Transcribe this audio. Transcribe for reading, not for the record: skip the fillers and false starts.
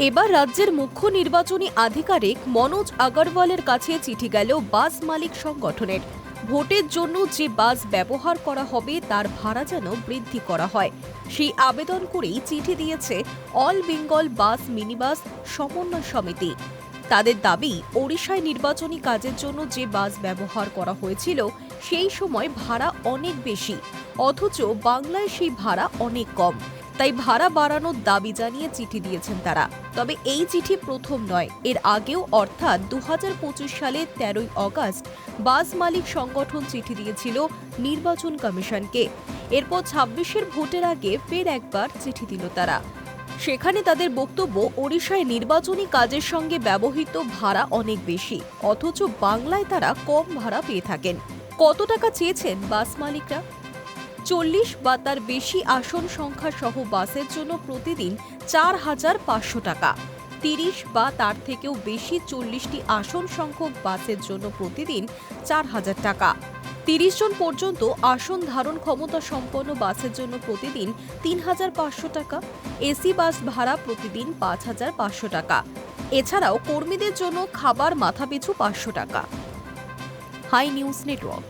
এবার রাজ্যের মুখ্য নির্বাচনী আধিকারিক মনোজ আগরওয়ালের কাছে চিঠি গেল বাস মালিক সংগঠনের। ভোটের জন্য যে বাস ব্যবহার করা হবে তার ভাড়া যেন বৃদ্ধি করা হয়, সেই আবেদন করেই চিঠি দিয়েছে অল বেঙ্গল বাস মিনিবাস সমন্বয় সমিতি। তাদের দাবি, ওড়িশায় নির্বাচনী কাজের জন্য যে বাস ব্যবহার করা হয়েছিল সেই সময় ভাড়া অনেক বেশি, অথচ বাংলায় সেই ভাড়া অনেক কম। তাই ভাড়া বাড়ানোর দাবি জানিয়ে চিঠি দিয়েছেন তারা। তবে এই চিঠি প্রথম নয়, এর আগেও অর্থাৎ 2025 সালে 13ই অগস্ট বাস মালিক সংগঠন চিঠি দিয়েছিল নির্বাচন কমিশনকে। এরপর 26-এর ভোটের আগে ফের একবার চিঠি দিল তারা। সেখানে তাদের বক্তব্য, ওড়িশায় নির্বাচনী কাজের সঙ্গে ব্যবহৃত ভাড়া অনেক বেশি, অথচ বাংলায় তারা কম ভাড়া পেয়ে থাকেন। কত টাকা চেয়েছেন বাস মালিকরা? 40 বা তার বেশি আসন সংখ্যা সহ বাসের জন্য প্রতিদিন 4,500 টাকা, 30 বা তার থেকেও বেশি 40টি আসন সংখ্যক বাসের জন্য প্রতিদিন 4,000 টাকা, 30 জন পর্যন্ত আসন ধারণ ক্ষমতা সম্পন্ন বাসের জন্য প্রতিদিন 3,500 টাকা, এসি বাস ভাড়া প্রতিদিন 5,500 টাকা। এছাড়াও কর্মীদের জন্য খাবার মাথাপিছু 500 টাকা। Hi news network.